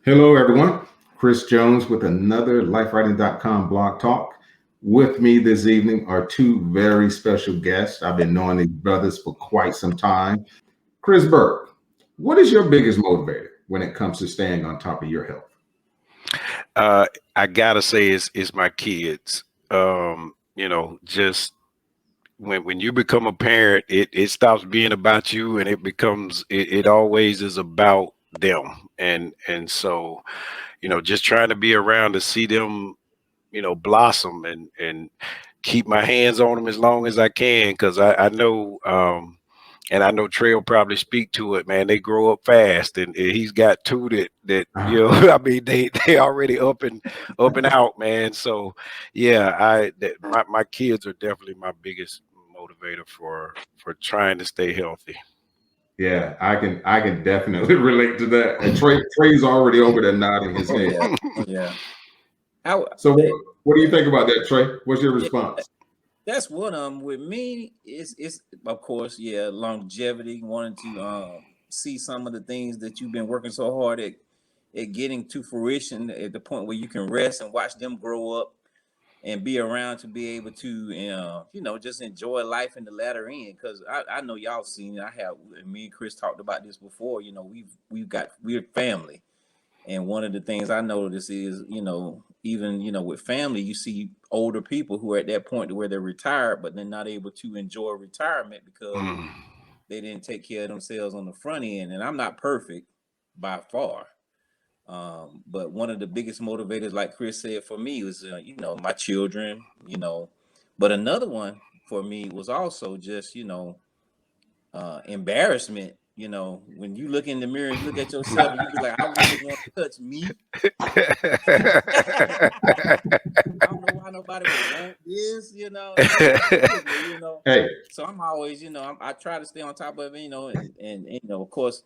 Hello, everyone. Chris Jones with another lifewriting.com blog talk. With me this evening are two very special guests. I've been knowing these brothers for quite some time. Chris Burke, what is your biggest motivator when it comes to staying on top of your health? Uh, I gotta say it's my kids. Just when you become a parent, it stops being about you and it always is about them. And so, just trying to be around to see them, blossom and keep my hands on them as long as I can, because I know and I know Trey will probably speak to it, man. They grow up fast, and he's got two that I mean, they already up and out, man. So yeah, my kids are definitely my biggest motivator for trying to stay healthy. Yeah, I can definitely relate to that. And Trey's already over there nodding his Oh head. yeah, oh yeah. I, So that, what do you think about that, Trey? What's your yeah, response? that's one of them. With me, it's of course, yeah, longevity. Wanting to see some of the things that you've been working so hard at getting to fruition at the point where you can rest and watch them grow up and be around to be able to just enjoy life in the latter end. Because I know y'all seen it. I have, me and Chris talked about this before. We're family. And one of the things I notice is, even, with family, you see older people who are at that point to where they're retired, but they're not able to enjoy retirement because Mm. they didn't take care of themselves on the front end. And I'm not perfect by far. But one of the biggest motivators, like Chris said, for me was, my children, but another one for me was also just, embarrassment. When you look in the mirror and you look at yourself and you be like, I really want to touch me. I don't know why nobody would want this, Hey, So I'm always, I try to stay on top of it, and of course,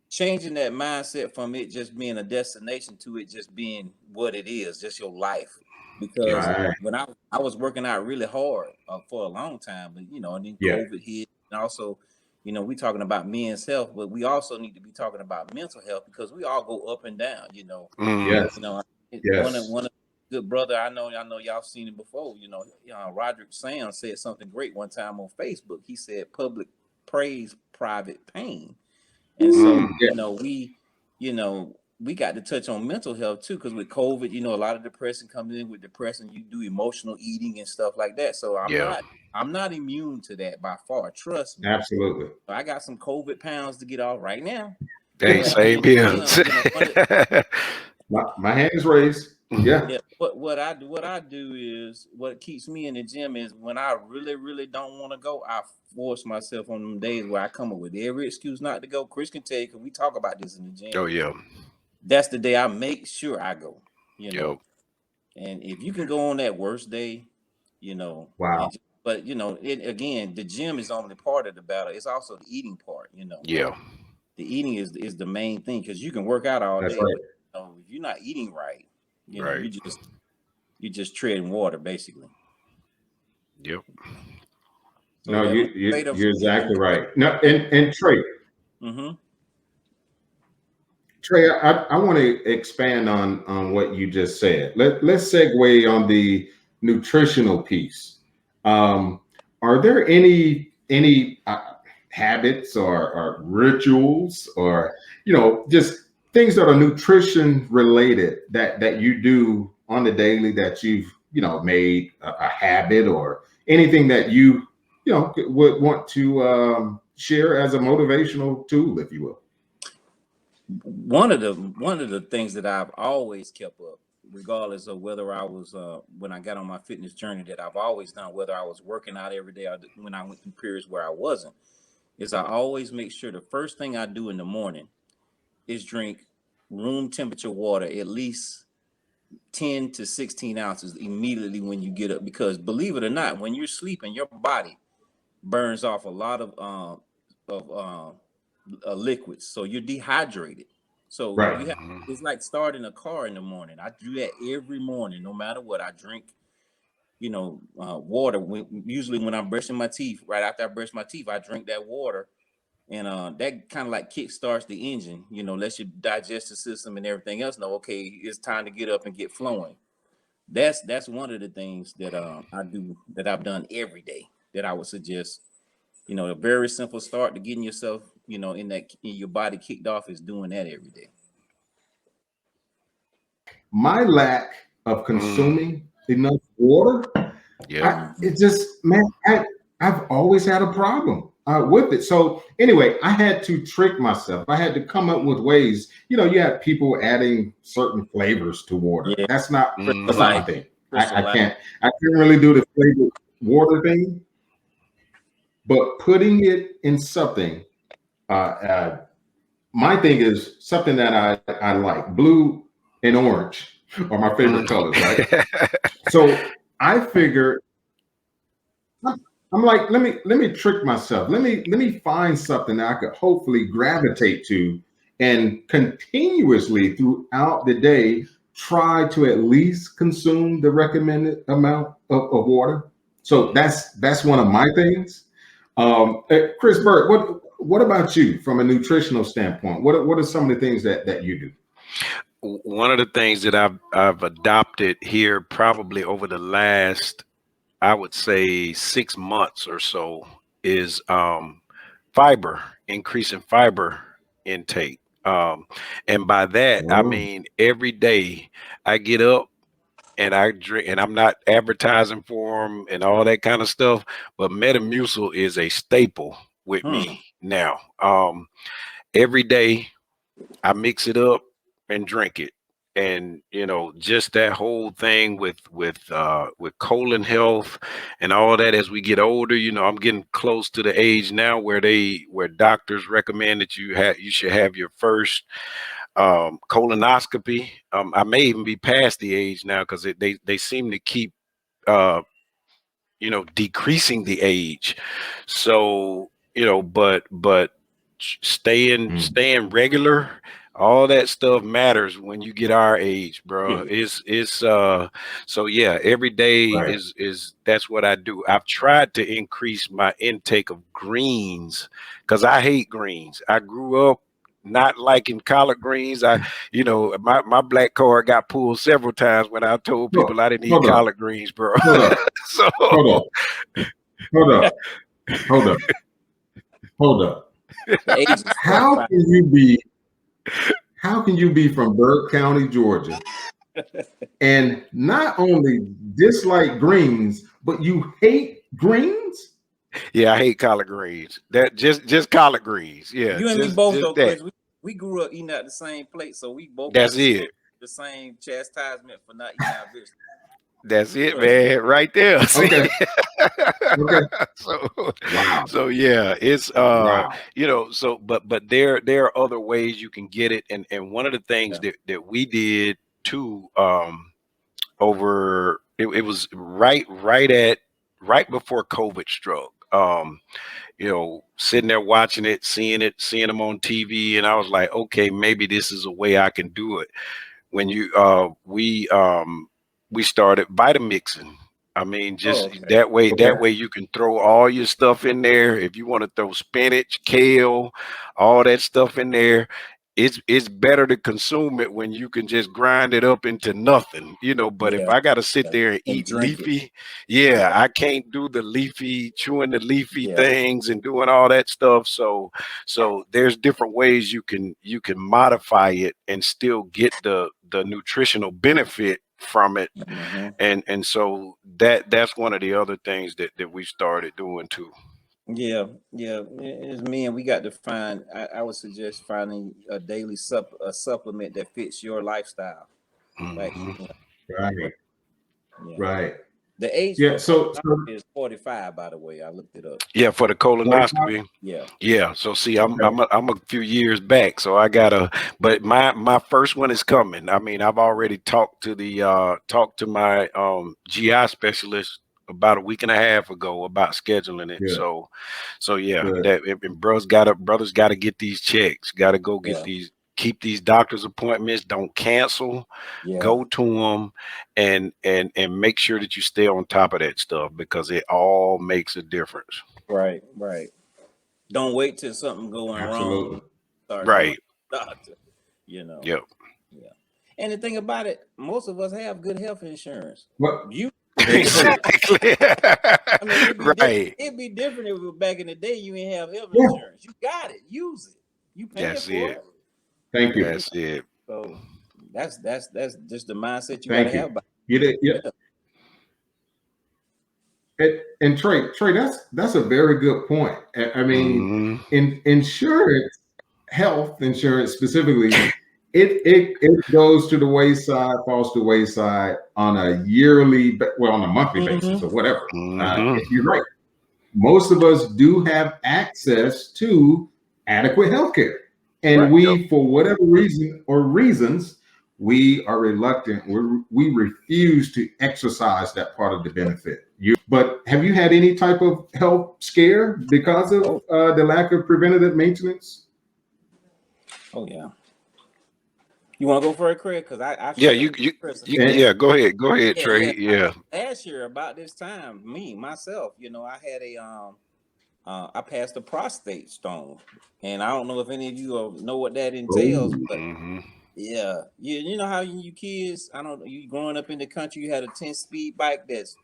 changing that mindset from it just being a destination to it just being what it is, just your life. Because Yeah. right. when I was working out really hard for a long time, but and then Yeah. COVID hit, and also, we talking about men's health, but we also need to be talking about mental health because we all go up and down. Mm. Yes. You know, Yes. one of the good brother I know y'all seen it before. Roderick Sam said something great one time on Facebook. He said, "Public praise, private pain." And so, Mm. Mm, yeah. we got to touch on mental health too, because with COVID, a lot of depression comes in with depression. You do emotional eating and stuff like that. So Yeah. I'm not immune to that by far. Trust me. Absolutely. I got some COVID pounds to get off right now. Hey, But I'm same in the here. gym, My hand is raised. Yeah. yeah. What I do is what keeps me in the gym is when I really, really don't want to go, I force myself on them days where I come up with every excuse not to go. Chris can tell you because we talk about this in the gym. Oh yeah. That's the day I make sure I go, you Yep. know. And if you can go on that worst day, Wow. but it again, the gym is only part of the battle. It's also the eating part. Yeah. The eating is the main thing because you can work out all That's day, right. but if you're not eating right, Right. you just treading water basically. Yep. So No, yeah, motivator you're for me, exactly right. No, and Trey, mm-hmm. Trey, I want to expand on what you just said. Let's segue on the nutritional piece. Um, are there any habits or rituals or just things that are nutrition related that you do on the daily that you've made a habit or anything that you would want to share as a motivational tool, if you will? One of the things that I've always kept up, regardless of whether I was when I got on my fitness journey, that I've always done, whether I was working out every day or when I went through periods where I wasn't, is I always make sure the first thing I do in the morning is drink room temperature water, at least 10 to 16 ounces immediately when you get up. Because believe it or not, when you're sleeping, your body burns off a lot of liquids, so you're dehydrated. So Right. you have Mhm. it's like starting a car in the morning. I do that every morning, no matter what. I drink, water. Usually when I'm brushing my teeth, right after I brush my teeth, I drink that water And that kind of like kick starts the engine, lets your digestive system and everything else know, okay, it's time to get up and get flowing. That's one of the things that I do, that I've done every day, that I would suggest. A very simple start to getting yourself, in your body kicked off, is doing that every day. My lack of consuming enough water, Yeah. it just, man, I've always had a problem with it. So anyway, I had to trick myself. I had to come up with ways. You have people adding certain flavors to water. Yeah. That's not my thing. I can't really do the flavored water thing. But putting it in something, my thing is something that I like. Blue and orange are my favorite colors, right? So I figure, I'm like, let me trick myself. Let me find something that I could hopefully gravitate to, and continuously throughout the day try to at least consume the recommended amount of water. So that's one of my things. Chris Burke, what about you from a nutritional standpoint? What are some of the things that you do? One of the things that I've adopted here probably over the last, I would say, 6 months or so, is fiber, increasing fiber intake. And by that, I mean, every day I get up and I drink, and I'm not advertising for them and all that kind of stuff, but Metamucil is a staple with me now. Every day I mix it up and drink it. And just that whole thing with colon health and all that, as we get older, I'm getting close to the age now where doctors recommend that you should have your first colonoscopy. I may even be past the age now, because they seem to keep decreasing the age. So but staying regular, all that stuff matters when you get our age, bro. It's so yeah, every day is that's what I do. I've tried to increase my intake of greens, because I hate greens. I grew up not liking collard greens. My black card got pulled several times when I told people I didn't eat collard greens, bro. So hold up. How can you be from Burke County, Georgia, and not only dislike greens, but you hate greens? Yeah, I hate collard greens. That just collard greens. Yeah, you and me both, though, Chris. We grew up eating at the same plate, so we both got the same chastisement for not eating our vegetables. That's it, man, right there. Okay. So yeah, it's so but there are other ways you can get it, and one of the things that we did too, over it was right before COVID struck. Sitting there watching it, seeing them on TV, and I was like, okay, maybe this is a way I can do it. When we started vitamixing. I mean, just that way you can throw all your stuff in there. If you want to throw spinach, kale, all that stuff in there, it's better to consume it when you can just grind it up into nothing, but if I got to sit there and eat leafy, I can't do the leafy, chewing the leafy things and doing all that stuff. So there's different ways you can modify it and still get the nutritional benefit from it. And so that's one of the other things that we started doing too. Yeah, it's me, and we got to find. I would suggest finding a daily supplement that fits your lifestyle. Right. The age so is 45, by the way. I looked it up. Yeah, for the colonoscopy. Yeah. So see, I'm a few years back, so I gotta. But my first one is coming. I mean, I've already talked to my GI specialist about a week and a half ago about scheduling it. So that brothers gotta get these checks. Gotta go get these. Keep these doctor's appointments. Don't cancel. Go to them, and make sure that you stay on top of that stuff, because it all makes a difference. Right. Don't wait till something going Absolutely. wrong. Start going Right. to the doctor, you know. Yep. Yeah. And the thing about it, most of us have good health insurance. What? You Exactly. I mean, Right. it'd be different if it was back in the day you ain't have health Yeah. insurance. You got it. Use it. You paying That's for it. it. Thank you. That's it. So that's just the mindset you Thank gotta you. have. You did, yeah. And Trey, that's a very good point. I mean, Mhm. in insurance, health insurance specifically, it goes to the wayside, falls to the wayside on a yearly, well, on a monthly basis or whatever. Mhm. You're right. Most of us do have access to adequate health care. And Right. we, for whatever reason or reasons, we are reluctant. We refuse to exercise that part of the benefit. But have you had any type of health scare because of the lack of preventative maintenance? Oh yeah. You want to go for it, Craig? Because I Yeah, share yeah, go ahead, yeah. Trey. Yeah. Last year about this time, myself, I had I passed a prostate stone, and I don't know if any of you know what that entails, Oh, but Mhm. yeah, you know how you kids, I don't know, you growing up in the country, you had a 10-speed bike that's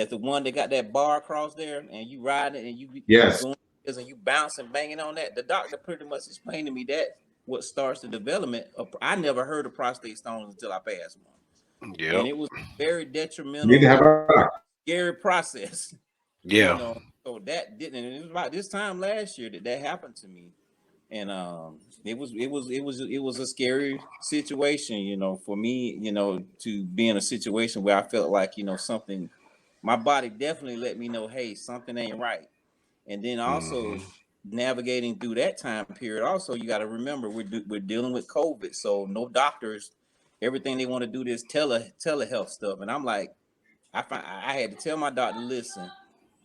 the one that got that bar across there, and you ride it, and you yes. going and you bouncing, banging on that. The doctor pretty much explained to me that what starts the development of. I never heard of prostate stones until I passed one, Yep. and it was very Need to detrimental, have a scary process. Yeah. So that didn't. And it was about this time last year that happened to me, and it was a scary situation, for me, to be in a situation where I felt like something. My body definitely let me know, hey, something ain't right. And then also Mhm. navigating through that time period. Also, you got to remember we're dealing with COVID, so no doctors. Everything they want to do this telehealth stuff, and I'm like, I had to tell my doctor, listen,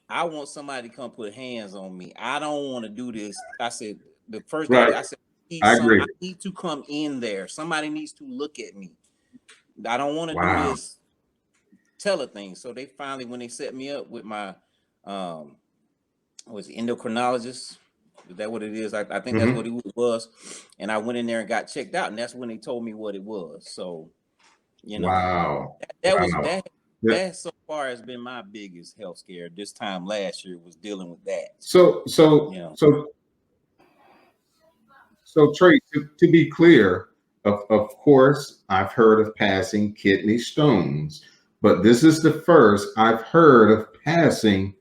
I want somebody to come put hands on me. I don't want to do this. I said the first day right. I said, I agree. I need to come in there. Somebody needs to look at me. I don't want to do Wow. this thing. So they finally, when they set me up with my was endocrinologist. Is that what it is? I think that's what it was. And I went in there and got checked out, and that's when they told me what it was. So, Wow. that was Wow. that so far has been my biggest health scare. This time last year was dealing with that. So Trey, to be clear, of course, I've heard of passing kidney stones, but this is the first I've heard of passing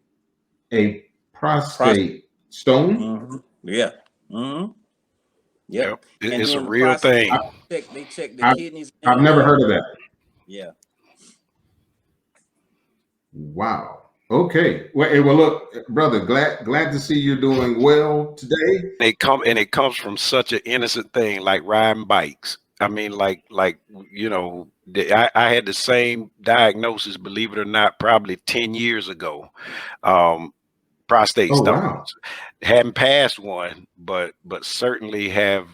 a prostate stone. Mm-hmm. Yeah. Mm-hmm. Yep. Yep. And It's a during the real process, thing. they check the I've, kidneys and I've the never lung. heard of that. Yeah. Wow. Okay. Well, look, brother, glad to see you're doing well today. It comes from such an innocent thing like riding bikes. I mean, I had the same diagnosis, believe it or not, probably 10 years ago. Prostate Oh, stones. wow. Haven't passed one, but certainly have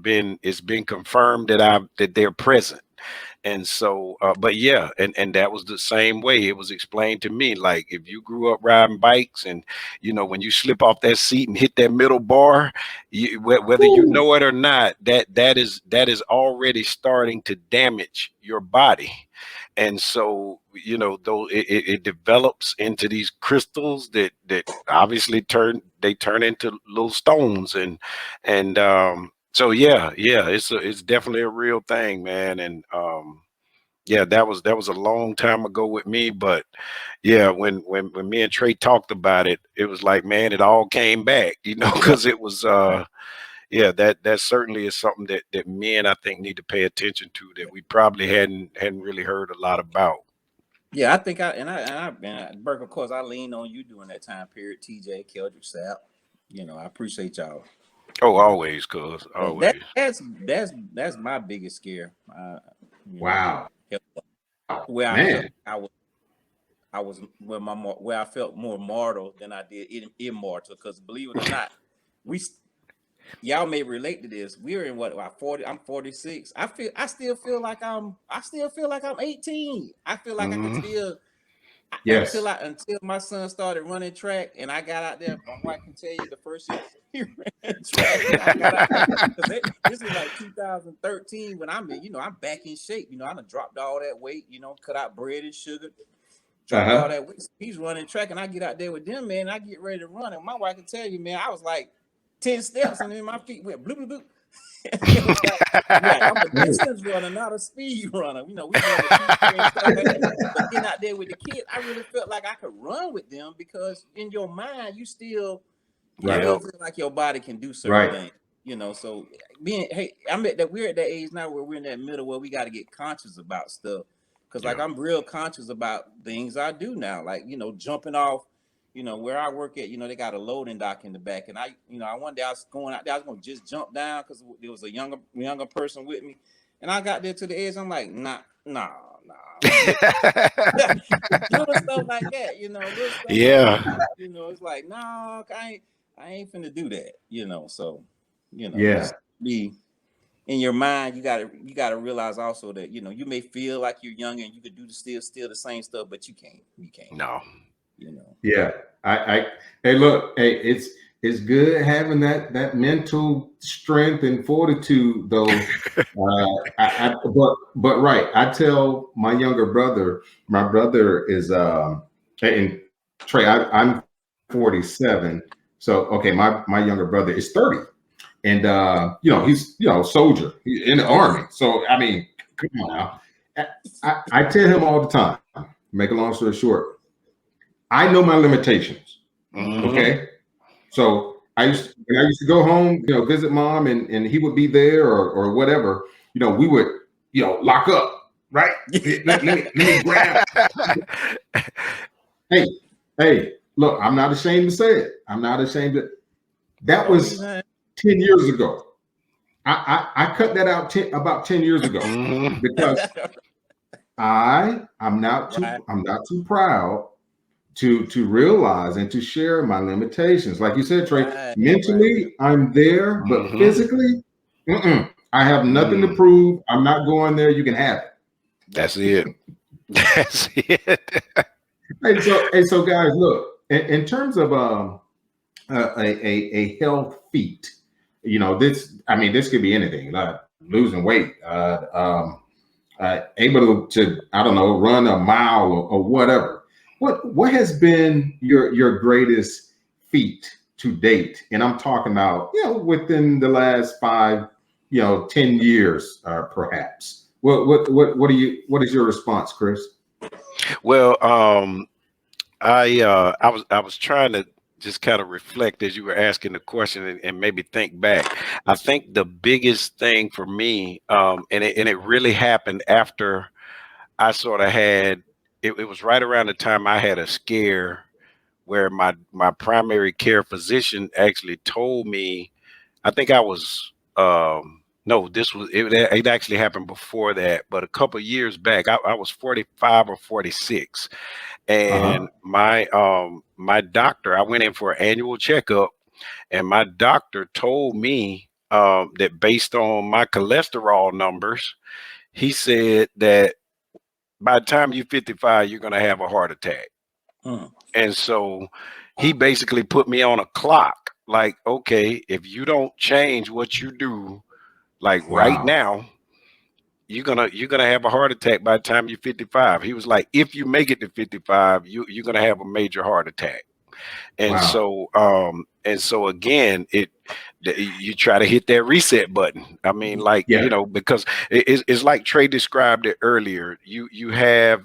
been. It's been confirmed that they're present. And so, but yeah, and that was the same way it was explained to me. Like if you grew up riding bikes, and when you slip off that seat and hit that middle bar, whether you Ooh. know it or not, that is already starting to damage your body. And so, though it develops into these crystals that obviously turn into little stones, and so yeah, it's definitely a real thing, man. And yeah, that was a long time ago with me, but yeah, when me and Trey talked about it, it was like, man, it all came back, because it was yeah, that certainly is something that men, I think, need to pay attention to, that we probably hadn't really heard a lot about. Yeah, I think Burke, of course, I leaned on you during that time period. TJ, Keldrick, Sap. I appreciate y'all. Oh, always, cuz So always. that's my biggest scare. You know, Wow. where I felt Man. I was where I felt more mortal than I did immortal. Because believe it or not, we y'all may relate to this. We're in what, 40? I'm 46. I still feel like I'm 18. I feel like I can Mhm. still. Yes. Until my son started running track and I got out there. My wife can tell you the first year he ran track and I got out there because this was like 2013 when I'm back in shape. I done dropped all that weight. Cut out bread and sugar, dropped all that weight. So he's running track and I get out there with them, man. And I get ready to run and my wife can tell you, man, I was like 10 steps and then my feet went bloop bloop bloop. It was like, I'm a distance runner, not a speed runner. We doing the and stuff like that. But getting out there with the kids, I really felt like I could run with them because in your mind, you still feel like your body can do certain things. So we're at that age now where we're in that middle where we got to get conscious about stuff. Because I'm real conscious about things I do now, like, jumping off. Where I work at, they got a loading dock in the back. And one day I was going out there, I was going to just jump down because there was a younger person with me. And I got there to the edge. I'm like, nah. Doing stuff like that, little stuff like that, it's like, no, I ain't finna do that, so, just be in your mind. You gotta realize also that, you may feel like you're young and you could do still the same stuff, but you can't. No. Yeah. Hey, look, it's good having that mental strength and fortitude, though. But right, I tell my younger brother, my brother is and Trey, I'm 47, so okay, my younger brother is 30, and he's soldier, he's in the army, so I mean, come on now. I tell him all the time. Make a long story short, I know my limitations. Okay. So when I used to go home, visit mom and he would be there or whatever, we would, lock up, right? let me grab. Hey, look, I'm not ashamed to say it. I'm not ashamed to. That was 10 years ago. I cut that out about 10 years ago because I'm not too proud to realize and to share my limitations. Like you said, Trey, mentally I'm there, but physically, I have nothing to prove. I'm not going there. You can have it. That's it. That's it. So guys, look, in terms of a health feat, this could be anything, like losing weight, able to I don't know, run a mile or whatever. What has been your greatest feat to date? And I'm talking about, within the last 5, 10 years, perhaps. What is your response, Chris? Well, I was trying to just kind of reflect as you were asking the question and maybe think back. I think the biggest thing for me, and it really happened after I sort of had. It was right around the time I had a scare where my primary care physician actually told me, I think I was no, it actually happened before that, but a couple of years back, I was 45 or 46, and my doctor, I went in for an annual checkup, and my doctor told me that based on my cholesterol numbers, he said that by the time you're 55, you're going to have a heart attack. And so he basically put me on a clock. Like, okay, if you don't change what you do, like right now, you're gonna have a heart attack by the time you're 55. He was like, if you make it to 55, you're gonna have a major heart attack. And so again, you try to hit that reset button. I mean, like, because it's like Trey described it earlier. You have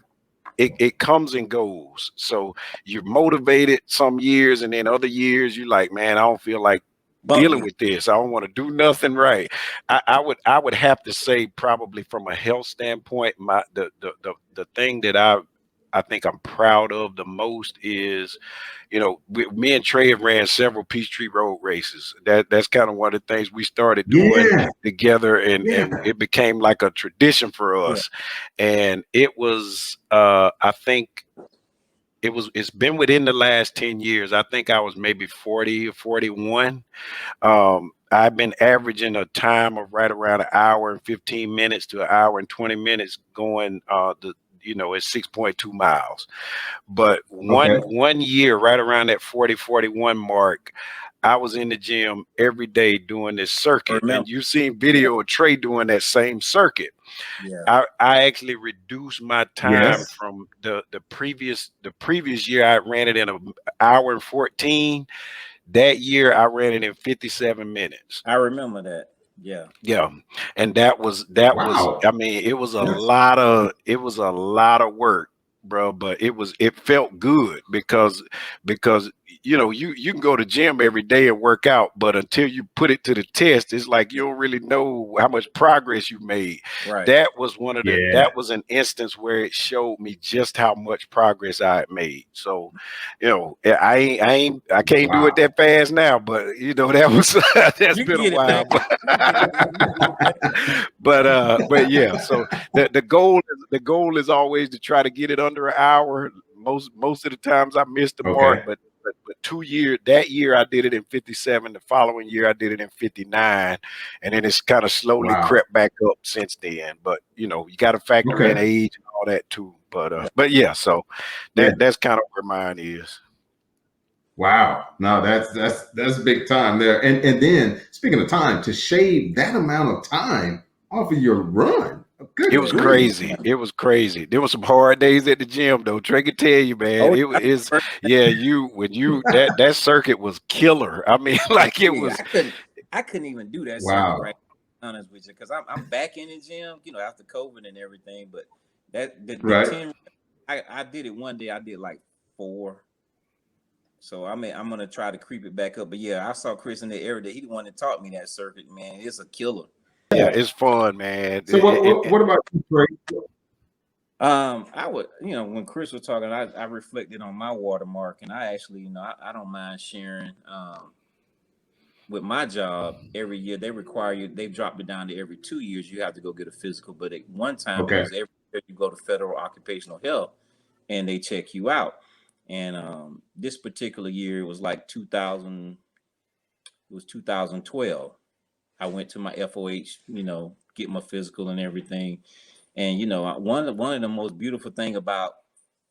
it comes and goes. So you're motivated some years, and then other years you're like, man, I don't feel like dealing with this. I don't want to do nothing right. I would have to say, probably from a health standpoint, the thing that I think I'm proud of the most is, me and Trey have ran several Peachtree Road races. That's kind of one of the things we started doing together, and it became like a tradition for us. And it was, I think it's been within the last 10 years. I think I was maybe 40 or 41. I've been averaging a time of right around an hour and 15 minutes to an hour and 20 minutes going you know, it's 6.2 miles. But Okay. one year, right around that 40-41 mark, I was in the gym every day doing this circuit. And you've seen video of Trey doing that same circuit. Yeah. I actually reduced my time Yes. from the previous year. I ran it in an hour and 14. That year I ran it in 57 minutes. I remember that. Yeah. Yeah. And that was Wow. I mean, it was a Yes. lot of work, bro, but it felt good because you know, you can go to gym every day and work out, but until you put it to the test, it's like you don't really know how much progress you made. Right. That was Yeah. that was an instance where it showed me just how much progress I had made. So, you know, I can't do it that fast now, but you know, that was that's You been a get it while. back. But yeah, so the goal is always to try to get it under an hour. Most of the times I missed the mark, Okay. but 2 years, that year I did it in 57. The following year I did it in 59, and then it's kind of slowly Wow. crept back up since then. But you know, you got to factor in Okay. age and all that too. But yeah, so Yeah. that's kind of where mine is. Wow. No, that's big time there. And then speaking of time, to shave that amount of time off of your run. Good It was grief. crazy. It was crazy. There was some hard days at the gym though. Trey can tell you, man. Oh, Is yeah. That circuit was killer. I mean, like it was. I couldn't even do that Wow. circuit, right? Honest with you, because I'm back in the gym, you know, after COVID and everything. But the Right. 10, I did it one day. I did like 4. So I mean, I'm gonna try to creep it back up. But yeah, I saw Chris in the area that he the one that taught me that circuit. Man, it's a killer. Yeah, it's fun, man. So what about you, Trey? I would, you know, when Chris was talking, I reflected on my watermark, and I actually, you know, I don't mind sharing. With my job, every year they require you. They dropped it down to every 2 years you have to go get a physical. But at one time, Okay. it was every year you go to federal occupational health, and they check you out. And this particular year, it was like 2000. It was 2012. I went to my FOH, you know, get my physical and everything. And you know, one of the most beautiful thing about,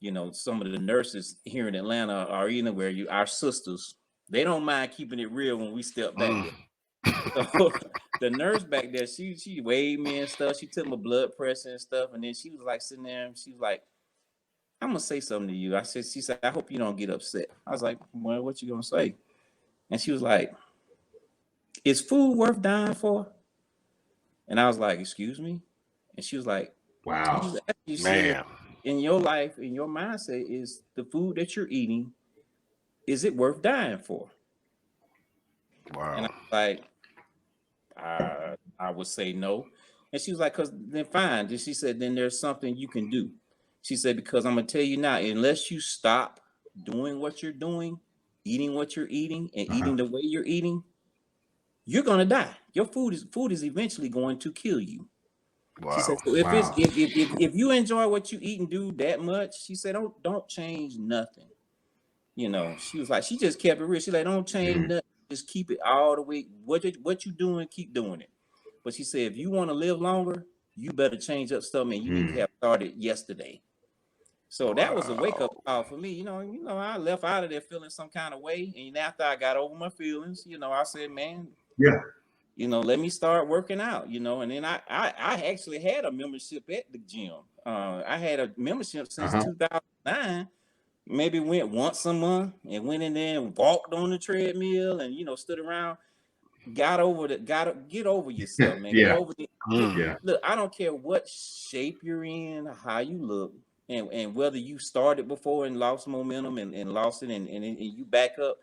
you know, some of the nurses here in Atlanta or anywhere, our sisters, they don't mind keeping it real when we step back there. So the nurse back there, she weighed me and stuff. She took my blood pressure and stuff, and then she was like sitting there and she was like, "I'm gonna say something to you." She said, "I hope you don't get upset." I was like, "Well, what you gonna say?" And she was like, "Is food worth dying for?" And I was like, "Excuse me?" And she was like, Wow. "You man. said in your life, in your mindset, is the food that you're eating, is it worth dying for?" Wow. And I was like, I would say no. And she was like, "Cause then fine." Then she said, "Then there's something you can do." She said, "Because I'm gonna tell you now, unless you stop doing what you're doing, eating what you're eating, and eating the way you're eating, you're gonna die. Your food is eventually going to kill you." Wow. She said, "So if you enjoy what you eat and do that much," she said, don't change nothing. You know, she was like, she just kept it real. She like, don't change nothing. Just keep it all the way. What you doing, keep doing it. But she said, if you want to live longer, you better change up stuff, and you need to have started yesterday. So that was a wake up call for me. You know, I left out of there feeling some kind of way, and after I got over my feelings, you know, I said, man, Yeah. you know, let me start working out. You know, and then I actually had a membership at the gym. I had a membership since 2009. Maybe went once a month and went in there and walked on the treadmill and, you know, stood around, get over yourself, man. Get Yeah. over the Yeah. look. I don't care what shape you're in, how you look, and whether you started before and lost momentum and lost it and you back up,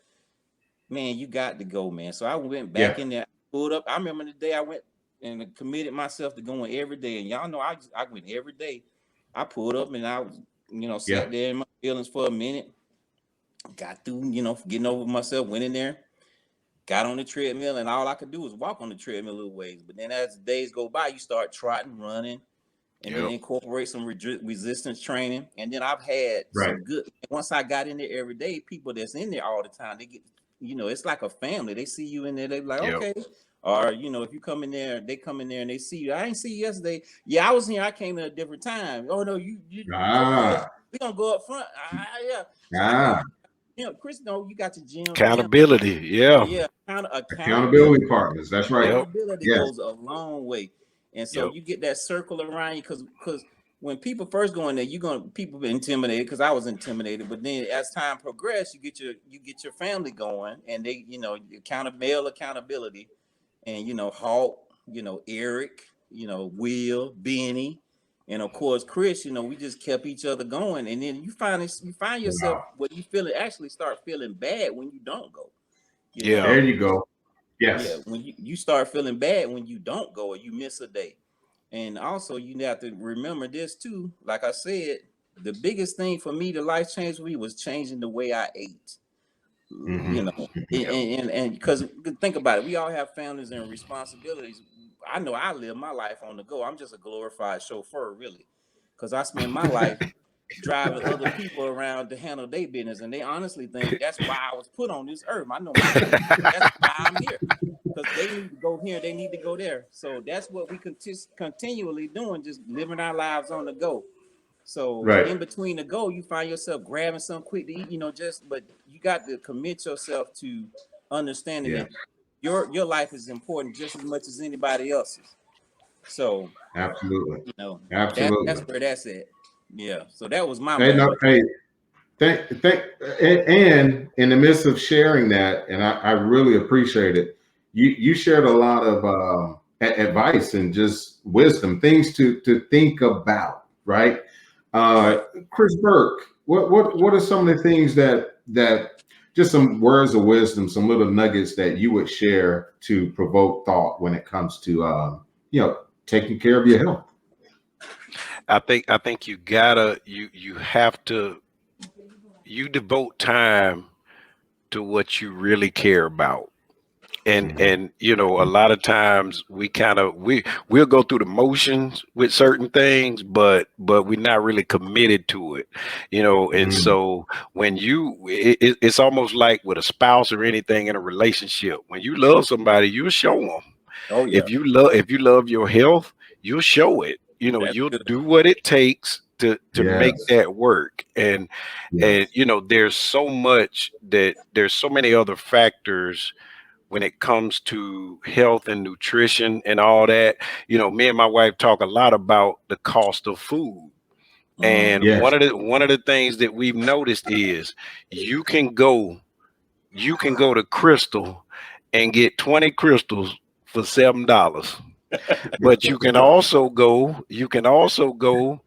man, you got to go, man. So I went back in there, pulled up. I remember the day I went and committed myself to going every day. And y'all know I went every day. I pulled up and I was, you know, sat there in my feelings for a minute, got through, you know, getting over myself, went in there, got on the treadmill, and all I could do was walk on the treadmill a little ways. But then as the days go by, you start trotting, running, and then incorporate some resistance training. And then I've had some good, once I got in there every day, people that's in there all the time, they get, you know, it's like a family. They see you in there, they're like, Or, you know, if you come in there, they come in there and they see you. I ain't see you yesterday. Yeah, I was here. I came at a different time. Oh no, you okay? Ah, We gonna go up front. Yeah. So I ah, got, you know, Chris. No, you got your gym. Accountability. Yeah. Yeah, accountability. accountability partners. That's right. Yep. Accountability Yes. goes a long way, and so Yep. you get that circle around you because when people first go in there, people be intimidated because I was intimidated. But then as time progressed, you get your family going, and they, you know, male accountability, and, you know, Hawk, you know, Eric, you know, Will, Benny, and of course Chris. You know, we just kept each other going, and then you find yourself Wow. what you start feeling bad when you don't go. You Yeah. know, There you go. yeah, Yes. when you start feeling bad when you don't go or you miss a day. And also you have to remember this too. Like I said, the biggest thing for me, the life change for me, was changing the way I ate. You know, and because think about it, we all have families and responsibilities. I know I live my life on the go. I'm just a glorified chauffeur, really, because I spend my life driving other people around to handle their business, and they honestly think that's why I was put on this earth. I know my that's why I'm here, because they need to go here, they need to go there. So that's what we continually doing, just living our lives on the go. So Right. in between the go, you find yourself grabbing something quick to eat, you know, but you got to commit yourself to understanding Yeah. that your life is important just as much as anybody else's. So, Absolutely. you know, that's Absolutely. where that's at. Yeah. So that was my Hey, no, moment. hey, and in the midst of sharing that, and I really appreciate it. You shared a lot of advice and just wisdom, things to think about, right? Right. Chris Burke, what are some of the things that just some words of wisdom, some little nuggets that you would share to provoke thought when it comes to taking care of your health? I think you have to devote time to what you really care about. And you know, a lot of times we'll go through the motions with certain things, but we're not really committed to it, you know. And so when it's almost like with a spouse or anything in a relationship, when you love somebody, you'll show them. Oh yeah. If you love your health, you'll show it. You know, That's you'll good. do what it takes to make Yes. that work. And Yes. you know, there's so many other factors when it comes to health and nutrition and all that. You know, me and my wife talk a lot about the cost of food. And Yes. one of the things that we've noticed is you can go to Crystal and get 20 crystals for $7. But you can also go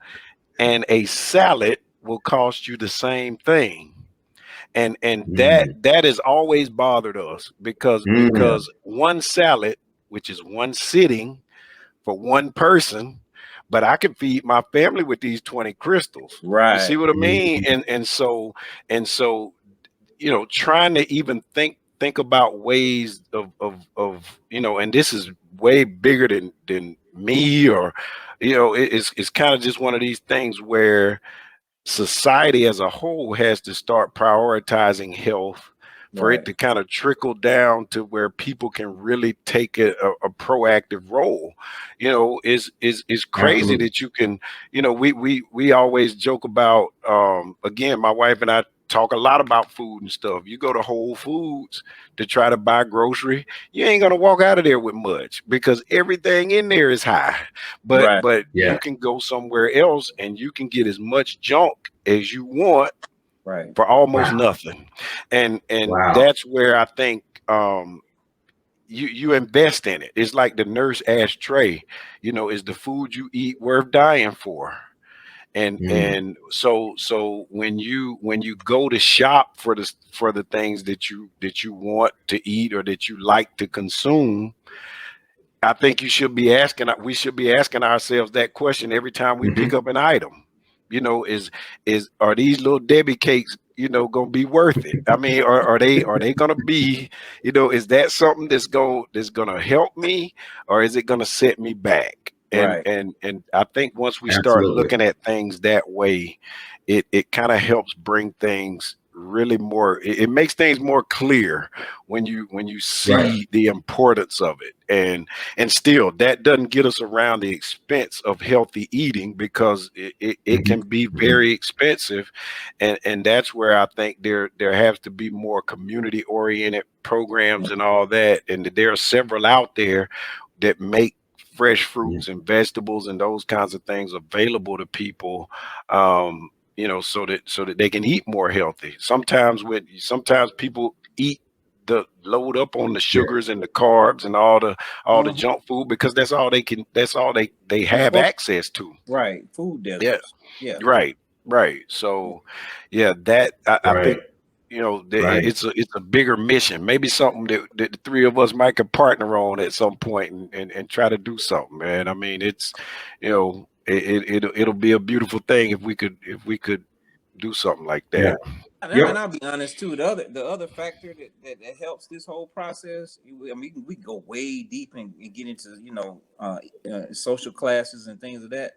and a salad will cost you the same thing. And that has always bothered us because one salad, which is one sitting for one person, but I can feed my family with these 20 crystals. You see Right. what I mean? And so you know, trying to even think about ways of you know, and this is way bigger than me, or you know, it's kind of just one of these things where society as a whole has to start prioritizing health for it Right. to kind of trickle down to where people can really take a proactive role. You know, is crazy Absolutely. that you can, you know, we always joke about, again, my wife and I talk a lot about food and stuff. You go to Whole Foods to try to buy grocery, you ain't gonna walk out of there with much because everything in there is high. But Right. you can go somewhere else and you can get as much junk as you want Right. for almost Wow. nothing. And Wow. that's where I think you invest in it. It's like the nurse asked Trey, you know, is the food you eat worth dying for? And so when you go to shop for the things that you want to eat or that you like to consume, I think we should be asking ourselves that question every time we pick up an item. You know, are these little Debbie cakes, you know, gonna be worth it? I mean, are they gonna be, you know, is that something that's gonna help me, or is it gonna set me back? And Right. and I think once we start Absolutely. looking at things that way, it kind of helps bring things really more, it makes things more clear when you see the importance of it. And still, that doesn't get us around the expense of healthy eating, because it can be very expensive. And that's where I think there has to be more community oriented programs and all that. And there are several out there that make fresh fruits and vegetables and those kinds of things available to people, so that they can eat more healthy. Sometimes people eat the load up on the sugars and the carbs and all the junk food, because that's all they have access to. Right. Food deserts. Yeah. Yeah. Right. So yeah, that I think, it's a bigger mission. Maybe something that the three of us might could partner on at some point and try to do something, man. I mean, it's, it'll be a beautiful thing if we could do something like that. And I'll be honest too. The other factor that helps this whole process, I mean, we go way deep and get into social classes and things of that.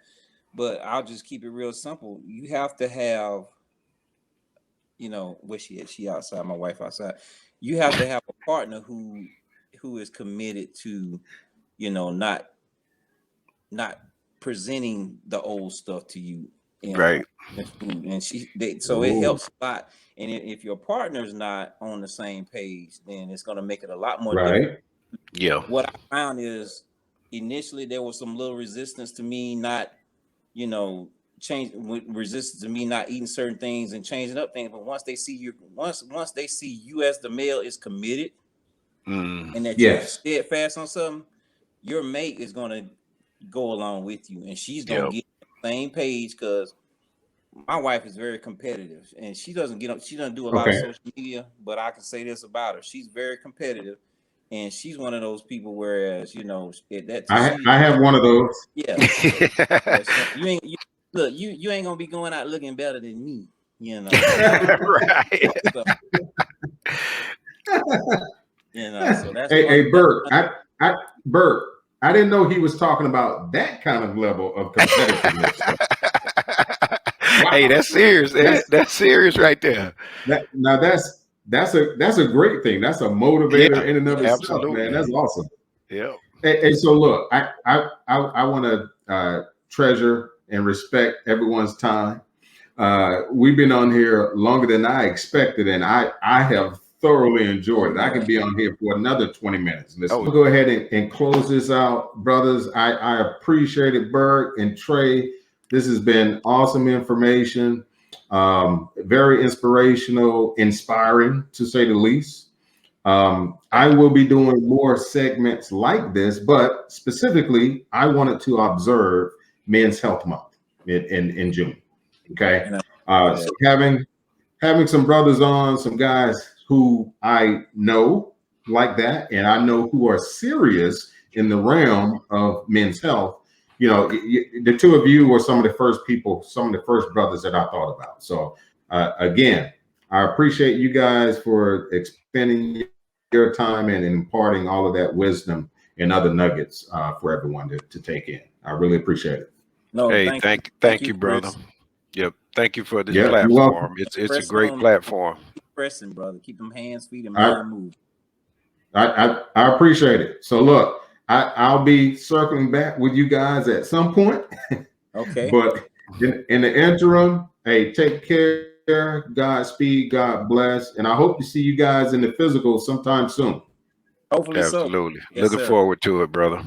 But I'll just keep it real simple. You have to have, where she at? She outside. My wife outside. You have to have a partner who is committed to, not presenting the old stuff to you. Right. And so it helps a lot. And if your partner's not on the same page, then it's going to make it a lot more difficult. Yeah. What I found is initially there was some little resistance to me not, resistance to me not eating certain things and changing up things. But once they see you, once they see you as the male is committed, and that you're steadfast on something, your mate is going to go along with you, and she's going to get on the same page, because my wife is very competitive, and she doesn't do a lot of social media, but I can say this about her: she's very competitive, and she's one of those people. Whereas I have one of those. Yeah. You ain't gonna be going out looking better than me, Right. So, so that's hey Burke, Burke, I didn't know he was talking about that kind of level of competitiveness. Wow. Hey, that's serious. That's serious right there. That's a great thing. That's a motivator in and of itself, absolutely, man. That's awesome. Yeah. Hey, so look, I want to treasure and respect everyone's time. We've been on here longer than I expected, and I have thoroughly enjoyed it. I can be on here for another 20 minutes. Let's go ahead and close this out, brothers. I appreciate it, Burke and Trey. This has been awesome information, very inspirational, inspiring, to say the least. I will be doing more segments like this, but specifically, I wanted to observe Men's Health Month in June. Okay, so having some brothers on, some guys who I know like that, and I know who are serious in the realm of men's health. The two of you were some of the first brothers that I thought about. So again, I appreciate you guys for expending your time and imparting all of that wisdom and other nuggets for everyone to take in. I really appreciate it. No, hey, thank you, brother. Yep. Thank you for this platform. It's a great platform. Keep pressing, brother. Keep them hands, feet, and mind moving. I appreciate it. So look, I'll be circling back with you guys at some point. Okay. But in the interim, hey, take care. Godspeed. God bless. And I hope to see you guys in the physical sometime soon. Hopefully absolutely. So. Yes, Looking forward to it, brother.